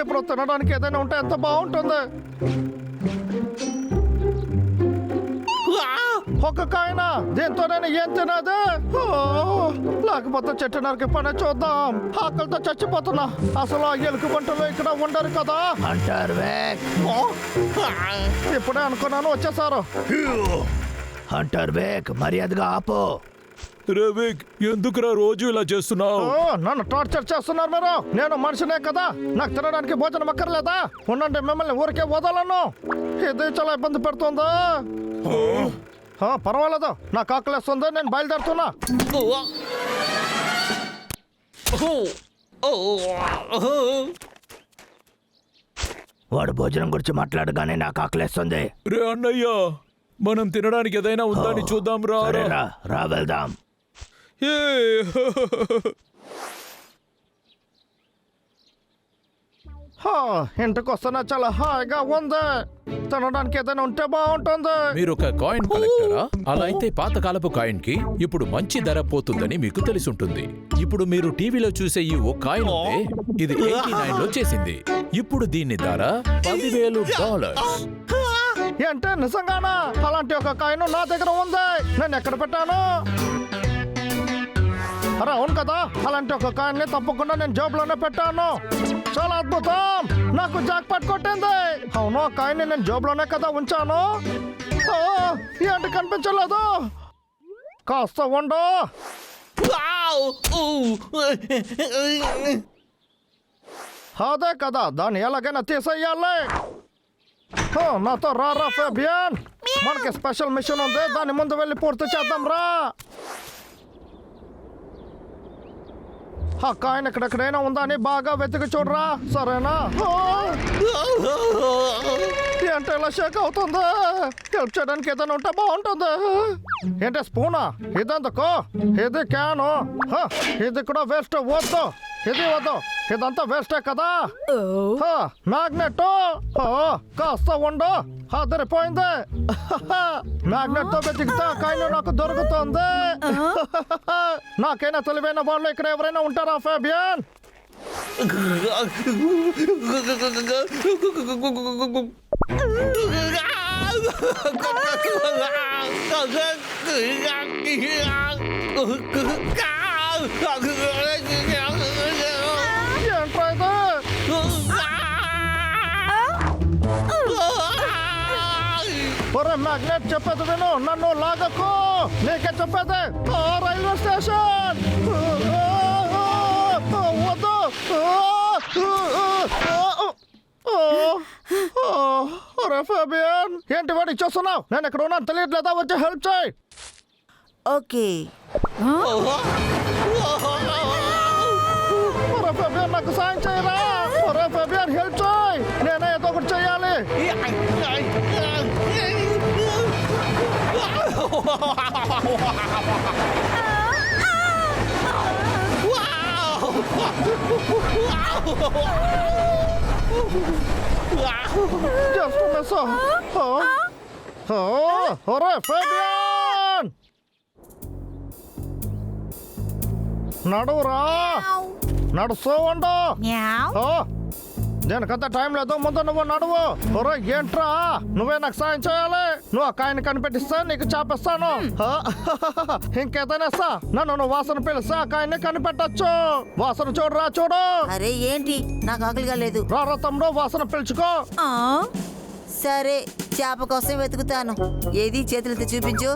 ఇప్పుడు తినడానికి ఏదైనా ఉంటే ఎంత బాగుంటుంది. ఒక్క కాయన దీంతో నేను ఏం తినదు. లేకపోతే చెట్టు నరికి పని చూద్దాం. ఆకలితో చచ్చిపోతున్నా. అసలు ఆ ఎలుక బంటులు ఇక్కడ ఉండరు కదా హంటర్ ఇప్పుడే అనుకున్నాను వచ్చేసారు. హంటర్ వేక్ మర్యాదగా ఆపో. రేవిక్ ఎందుకురా రోజు ఇలా చేస్తున్నావు? నన్ను టార్చర్ చేస్తున్నారు మీరు. నేను మనిషినే కదా, నాకు తినడానికి భోజనం అక్కర్లేదా? ఉండండి, మిమ్మల్ని ఊరికే వదలను. ఇది చాలా ఇబ్బంది పెడుతుందా? పర్వాలేదు, నాకు ఆకలిస్తుంది, నేను బయలుదేరుతున్నా. వాడు భోజనం గురించి మాట్లాడగానే నాకు ఆకలేస్తుంది. రే అన్నయ్య, మనం తినడానికి ఏదైనా ఉందని చూద్దాం రా. సరేరా, రా వెళ్దాం. ఇంటికి వస్తున్నా చాలా హాయిగా ఉంది. తినడానికి ఏదైనా ఉంటే బాగుంటుంది. మీరు ఒక కాయిన్ కలెక్టరా? అలా అయితే పాతకాలపు కాయిన్ కి ఇప్పుడు మంచి ధర పోతుందని మీకు తెలిసుంటుంది. ఇప్పుడు మీరు టీవీలో చూసే ఈ ఓ కాయిన్ ఉంటే ఇది 89 లో చేసింది. ఇప్పుడు దీని ధర $10,000. ఏంటే నిజంగానా? అలాంటి ఒక కాయిన్ నా దగ్గర ఉంది. నేను ఎక్కడ పెట్టాను? అరే అవును కదా, అలాంటి ఒక కాయిన్ తప్పకుండా నేను జేబులోనే పెట్టాను. చాలా అద్భుతం, నాకు జాక్ పట్ కొట్టింది. అవును, ఆ కాయిన్ నేను జేబులోనే కదా ఉంచాను. ఏంటి కనిపించలేదు? కాస్త ఉండు. అదే కదా, దాన్ని ఎలాగైనా తీసేయాలి. నాతో రా ఫేబియన్, మనకి స్పెషల్ మిషన్ ఉంది. దాని ముందు వెళ్ళి పూర్తి చేద్దాం రా. ఆ కాయిన్ ఎక్కడెక్కడైనా ఉందా అని బాగా వెతికి చూడరా, సరేనా? ఏంటి ఇలా షేక్ అవుతుంది? హెల్ప్ చేయడానికి ఏదైనా ఉంటే బాగుంటుంది. ఏంటి స్పూనా? ఇదెందుకు? ఇది క్యాను. ఇది కూడా వేస్ట్. వద్దు, ఇది వద్దు, ఇదంతా వేస్టే కదా. మ్యాగ్నెట్ కాస్త ఉండు. అదిరిపోయింది. మ్యాగ్నెట్ తో వెతికితే కాయిన్ నాకు దొరుకుతుంది. నాకైనా తెలివైన వాళ్ళు ఇక్కడ ఎవరైనా ఉంటారా ఫేబియన్? ఒరే మ్యాగ్నెట్, చెప్పేది విను, నన్ను లాగకు. నీకే చెప్పేది. రైల్వే స్టేషన్ వద్దు. ఒరే ఫేబియన్, ఏంటి వాడు ఇచ్చేస్తున్నావు? నేను ఎక్కడ ఉన్నాను తెలియట్లేదా? వచ్చి హెల్ప్ చేయి. ఓకే. ఒరే ఫేబియన్, నాకు సాయం చేయరా. ఒరే ఫేబియన్, హెల్ప్ చేయి. నేనే ఏదో ఒకటి చేయాలి. Just miss. ఒరే ఫేబియన్, నడువురా. నడుస్తూ ఉండు. దేనికంత టైం లేదు, ముందు నువ్వు నడువు. ఒరే ఏంట్రా, నువ్వే నాకు సాయం చేయాలి. నువ్వు ఆ కాయని కనిపెట్టిస్తే నీకు చాపిస్తాను. ఇంకేదైనా నన్ను నువ్వు వాసన పిలిస్తే ఆ కాయని కనిపెట్టచ్చు. వాసన చూడరా, చూడు. అరే ఏంటి, నాకు ఆకలిగా లేదు. రథంలో వాసన పిలుచుకో. సరే, చేప కోసం వెతుకుతాను. ఏది చేతులతో చూపించు.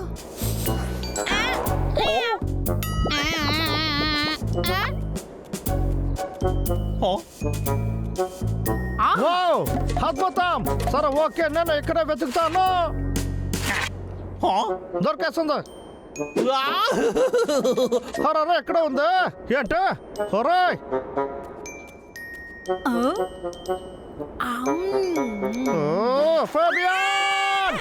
అద్భుతం. సరే ఓకే, నేను ఇక్కడే వెతుకుతాను. దొరికేస్తుంది. అరే ఎక్కడ ఉంది? ఏంటి? ఒరే ఫేబియన్,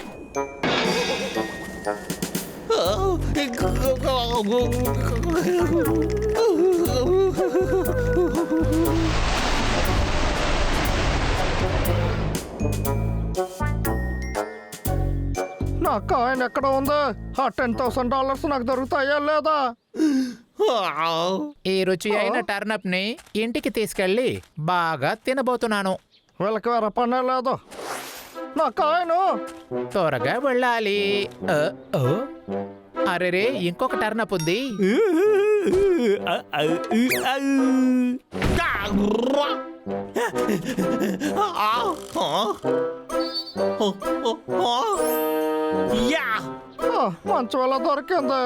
నా కాయిన్ ఎక్కడ ఉంది? ఆ $10,000 నాకు దొరుకుతాయా లేదా? ఈ రుచి అయిన టర్నప్ ని ఇంటికి తీసుకెళ్లి బాగా తినబోతున్నాను. వీళ్ళకి వేరే పనే లేదు. నా కాయిన్ త్వరగా వెళ్ళాలి. అరెరే, ఇంకొక టర్నప్ ఉంది. మంచి వేళ దొరికింది.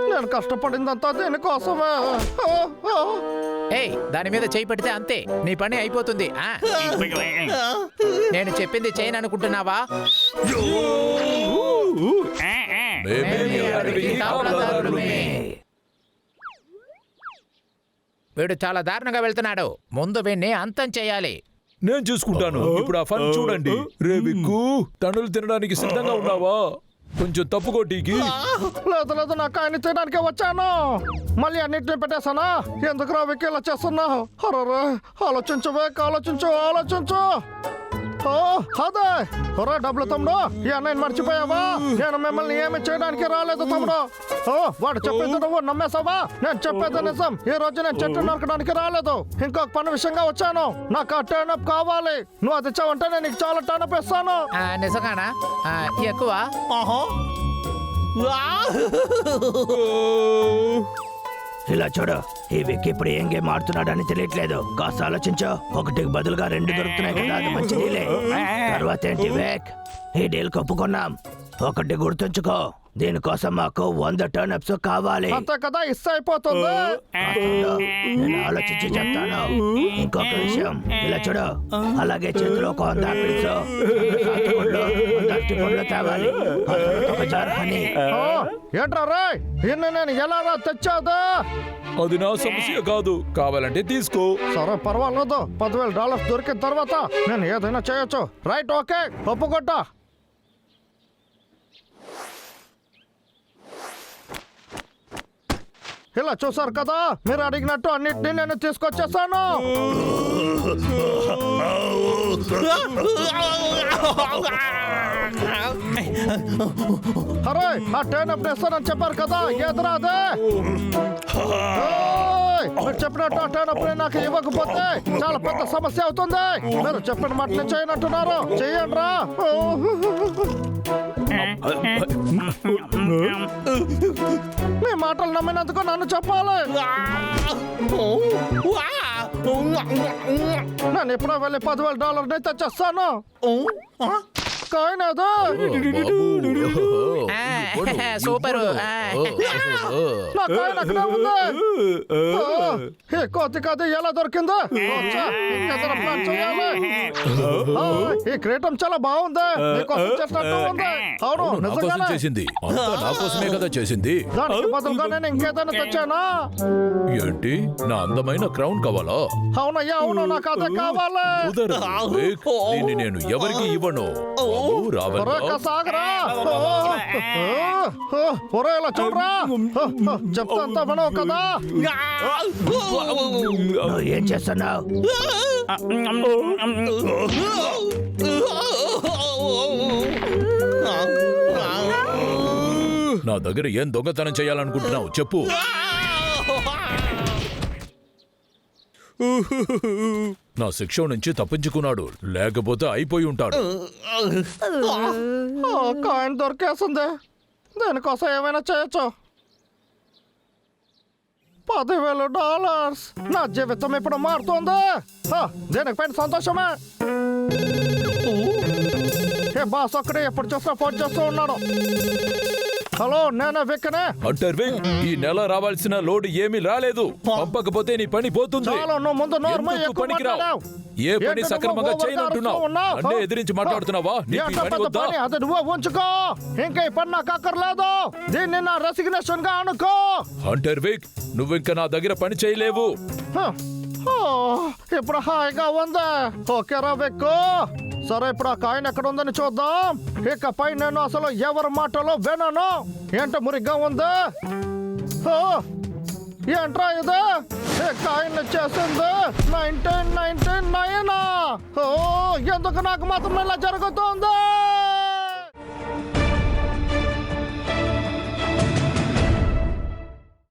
నేను కష్టపడిందంతా దీనికోసమే. ఏయ్, దాని మీద చేయి పెడితే అంతే, నీ పని అయిపోతుంది. నేను చెప్పింది చేయను అనుకుంటున్నావా? మేమే అడవికి కాపలాదారులమే. వీడు చాలా దారుణంగా వెళ్తున్నాడు. ముందు వీణ్ణి అంతం చేయాలి. నేను చూసుకుంటాను. ఇప్పుడు ఆ ఫన్ చూడండి. రే విక్కు, తణులు తినడానికి సిద్ధంగా ఉన్నావా? కొంచెం తప్పుకో టీకి. లేదు లేదు, నా కాయని తినడానికే వచ్చాను. మళ్ళీ అన్నింటినీ పెట్టేశానా? ఎందుకు రా విక్కీ ఇలా చేస్తున్నావు? అరే ఆలోచించు వేక్, ఆలోచించు. అదే ఒరే డబ్బులు తమ్ముడు, ఈ అన్నయ్యని మర్చిపోయావా? నేను మిమ్మల్ని ఏమి చేయడానికి రాలేదు తమ్ముడు. వాడు చెప్పేది నువ్వు నమ్మేశావా? నేను చెప్పేది నిజం. ఈ రోజు నేను చెట్టు నరకడానికి రాలేదు, ఇంకొక పని విషయంగా వచ్చాను. నాకు ఆ టర్నప్ కావాలి. నువ్వు అది ఇచ్చావంటే నేను నీకు చాలా టర్నప్ ఇస్తాను. నిజంగానా? ఎక్కువ? ఇలా చూడు, ఈ విక్కీ ఇప్పుడు ఏం గేమ్ ఆడుతున్నాడని తెలియట్లేదు. కాస్త ఆలోచించు. ఒకటికి బదులుగా 2 దొరుకుతున్నాయి కదా, అది మంచి డీలే. తర్వాత ఏంటి వేక్, ఈ డీల్ ఒప్పుకున్నాం. ఒకటి గుర్తుంచుకో, దీనికోసం మాకు 100 టర్నప్స్ కావాలి. అంతే కదా, ఇస్తే అయిపోతుంది. నేను ఆలోచించి చెప్తాను. ఇంకొక విషయం, ఇలా చూడు, అలాగే చేతిలో ఒక 100 ఆపిల్స్, 100 సాతుకుళ్ళు, 100 అరటిపండ్లు తేవాలి. ఒక జార్ హనీ. ఏంట్రా రే, ఇన్ని నేను ఎలా తెచ్చాదా? అది నా సమస్య కాదు, కావాలంటే తీసుకో. సరే పర్వాలేదు, $10,000 దొరికిన తర్వాత నేను ఏదైనా చేయొచ్చు. రైట్, ఓకే, ఒప్పుకుంటా. ఇలా చూసారు కదా, మీరు అడిగినట్టు అన్నిటినీ నేను తీసుకొచ్చేసాను. అరే, ఆ టర్నప్ ఇస్తానని చెప్పారు కదా, ఎదురా అదే. మీరు చెప్పినట్టు ఆ టర్నప్ నాకు ఇవ్వకపోతే చాలా పెద్ద సమస్య అవుతుంది. మీరు చెప్పిన మాట నేను చేయనంటున్నారు. చెయ్యండి రా. మీ మాటలు నమ్మినందుకు నన్ను చెప్పాలి. నేను ఎప్పుడో వెళ్ళి $10,000 తెచ్చేస్తాను. కాయిన్ అదే. సూపర్. నా కాయిన్ అక్కడే ఉంది. ఈ కోతి కది ఎలా దొరికిందో? ఇంకేదైనా ప్లాన్ చేయాలి. ఈ క్రీటం చాలా బాగుంది. నీకోసం చేసినట్టు ఉంది. అవును, నా కోసం నిజంగానే. చేసింది అంతా నా కోసమే కదా చేసింది. దానికి బదులుగా నేను ఇంకేదైనా తెచ్చానా? ఏంటి, నా అందమైన క్రౌన్ కావాలా? అవునయ్యా, అవును, నాకు అదే కావాలి. కుదరదు, వేక్. దీన్ని నేను ఎవరికి ఇవ్వను. బాబు, రావయ్యా. ఒరే, కాస్త ఆగరా. ఒరే, ఇలా చూడరా. చెప్తా వినవు కదా. నువ్వు ఏం చేస్తున్నావు? నా దగ్గర ఏం దొంగతనం చేయాలనుకుంటున్నావు చెప్పు. నా శిక్ష నుంచి తప్పించుకున్నాడు, లేకపోతే అయిపోయి ఉంటాడు. కాయిన్ దొరికేసింది. దీనికోసం ఏమైనా చేయొచ్చు. $10,000. నా జీవితం ఇప్పుడు మారుతుంది. దీనికి పైన సంతోషమే. ఏ బాస్ ఒక్కడే ఎప్పుడు చూసినా ఫోన్ చేస్తూ ఉన్నాడు. హలో, నేను విక్కనే. హంటర్ విక్, ఈ నెల రావాల్సిన లోడ్ ఏమీ రాలేదు. పంపకపోతే నీ పని పోతుంది. చాలా, నువ్వు ముందు నార్మల్ ఎందుకు పనికిరావు? ఏ పని సక్రమంగా చేయనంటున్నావు? అన్నీ ఎదిరించి మాట్లాడుతున్నావా? నీకు ఈ పని వద్దా? అది నువ్వు ఉంచుకో. ఇంకా ఈ పని నాకు అక్కర్లేదు. దీన్ని నా రెసిగ్నేషన్ గా అనుకో. హంటర్ విక్, నువ్వు ఇంకా నా దగ్గర పని చేయలేవు. ఇప్పుడు హాయిగా ఉంది. ఓకేరా విక్కు. సరే, ఇప్పుడు ఆ కాయిన్ ఎక్కడ ఉందని చూద్దాం. ఇకపై నేను అసలు ఎవరి మాటలో వినను. ఏంట మురిగ్గా ఉంది. ఏంట్రా ఇది? ఈ కాయిన్ చేసింది 1999. ఎందుకు నాకు మాత్రం ఇలా జరుగుతుంది?